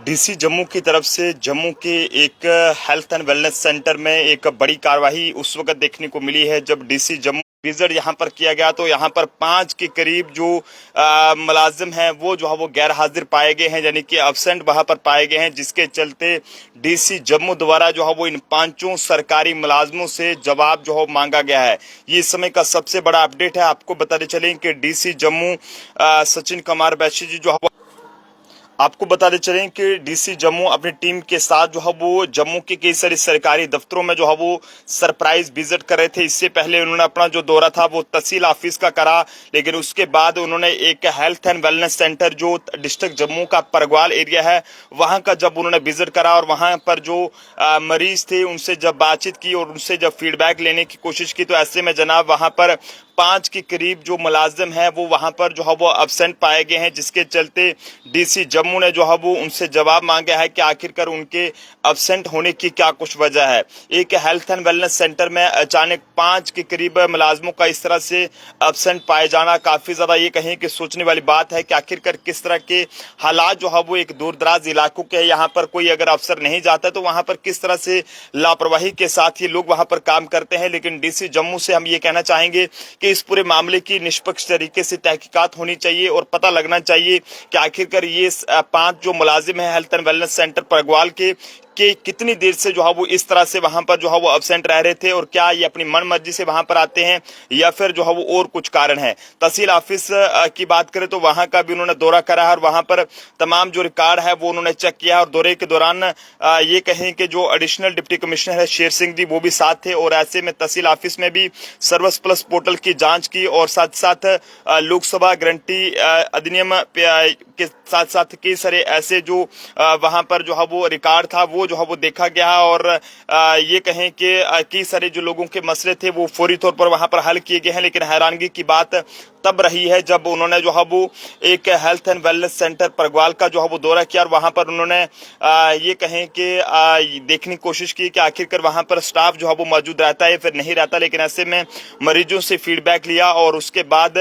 DC Jammu की तरफ से जम्मू के एक हेल्थ एंड वेलनेस सेंटर में एक बड़ी कार्रवाई उस वक्त देखने को मिली है जब डीसी जम्मू विजिट यहां पर किया गया तो यहां पर 5 के करीब जो मुलाजिम हैं वो जो है वो गैर हाजिर पाए गए हैं, यानी कि अब्सेंट वहां पर पाए गए हैं, जिसके चलते डीसी जम्मू द्वारा जो है वो इन 5 सरकारी मुलाजमों से जवाब जो है मांगा गया है। ये इस समय का सबसे बड़ा अपडेट है। आपको बताते चलें कि डीसी जम्मू सचिन कुमार बैशी जी जो है आपको बताते चलें कि डीसी जम्मू अपनी टीम के साथ जो है वो जम्मू के कई सारे सरकारी दफ्तरों में जो है वो सरप्राइज विजिट कर रहे थे। इससे पहले उन्होंने अपना जो दौरा था वो तहसील ऑफिस का करा, लेकिन उसके बाद उन्होंने एक हेल्थ एंड वेलनेस सेंटर जो डिस्ट्रिक्ट जम्मू का परगवाल एरिया है वहां का जब उन्होंने विजिट करा और वहां पर जो मरीज थे उनसे जब बातचीत की और उनसे जब फीडबैक लेने की कोशिश की तो ऐसे में जनाब वहां पर 5 के करीब जो मुलाजिम है वो वहां पर जो है वो अब्सेंट पाए गए हैं, जिसके चलते डीसी जम्मू ने जो है वो उनसे जवाब मांगा है कि आखिरकार उनके अब्सेंट होने की क्या कुछ वजह है। एक हेल्थ एंड वेलनेस सेंटर में अचानक 5 के करीब मुलाजिमों का इस तरह से अब्सेंट पाए जाना काफी ज्यादा ये कहें कि सोचने वाली बात है कि आखिरकार किस तरह के हालात जो है वो एक दूर दराज इलाकों के, यहाँ पर कोई अगर अफसर नहीं जाता तो वहां पर किस तरह से लापरवाही के साथ ये लोग वहां पर काम करते हैं। लेकिन डीसी जम्मू से हम ये कहना चाहेंगे कि इस पूरे मामले की निष्पक्ष तरीके से तहकीकात होनी चाहिए और पता लगना चाहिए कि आखिरकार ये 5 जो मुलाजिम है health and wellness centre Pargwal के कितनी देर से जो है वो इस तरह से वहां पर जो है वो अब्सेंट रह रहे थे और क्या ये अपनी मन मर्जी से वहां पर आते हैं या फिर जो है वो और कुछ कारण है। तहसील ऑफिस की बात करें तो वहां का भी उन्होंने दौरा करा है और वहां पर तमाम जो रिकॉर्ड है वो उन्होंने चेक किया और दौरे के दौरान ये कहें कि जो एडिशनल डिप्टी कमिश्नर है शेर सिंह जी वो भी साथ थे और ऐसे में तहसील ऑफिस में भी सर्विस प्लस पोर्टल की जांच की और साथ साथ लोकसभा गारंटी अधिनियम के साथ साथ कई सारे ऐसे जो वहां पर जो है वो रिकॉर्ड था वो जो है वो देखा गया और ये कहें कि कई सारे जो लोगों के मसले थे वो फौरी तौर पर वहां पर हल किए गए हैं। लेकिन हैरानगी की बात तब रही है जब उन्होंने जो है वो एक health and wellness centre Pargwal का जो है वो दौरा किया और वहां पर उन्होंने ये कहें कि देखने की कोशिश की कि आखिरकार वहां पर स्टाफ जो है वो मौजूद रहता है फिर नहीं रहता। लेकिन ऐसे में मरीजों से फीडबैक लिया और उसके बाद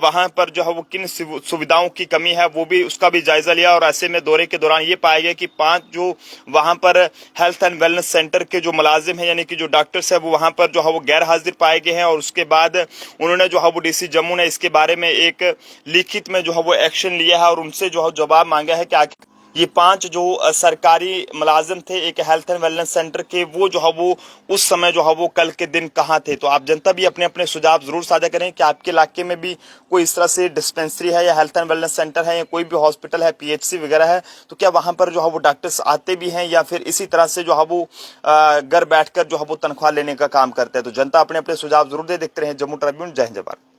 वहां पर जो है वो किन सुविधाओं की कमी है वो भी उसका भी जायजा लिया और ऐसे में दौरे के दौरान ये पाया गया कि 5 जो वहां पर हेल्थ एंड वेलनेस सेंटर के जो मुलाजिम है यानी कि जो डॉक्टर्स है वो वहां पर जो है वो गैर हाजिर पाए गए हैं और उसके बाद उन्होंने जो है वो डीसी जम्मू ने इसके बारे में एक लिखित में जो है वो एक्शन लिया है और उनसे जो है जवाब मांगा है कि ये 5 जो सरकारी मुलाजिम थे एक हेल्थ एंड वेलनेस सेंटर के वो जो है वो उस समय जो है वो कल के दिन कहाँ थे। तो आप जनता भी अपने अपने सुझाव जरूर साझा करें कि आपके इलाके में भी कोई इस तरह से डिस्पेंसरी है या हेल्थ एंड वेलनेस सेंटर है या कोई भी हॉस्पिटल है पीएचसी वगैरह है तो क्या वहां पर जो है वो डॉक्टर्स आते भी हैं या फिर इसी तरह से जो है वो घर बैठकर जो है वो तनख्वाह लेने का काम करते हैं। तो जनता अपने अपने सुझाव जरूर दे। देखते रहे जम्मू ट्रिब्यून। जय हिंद जय भारत।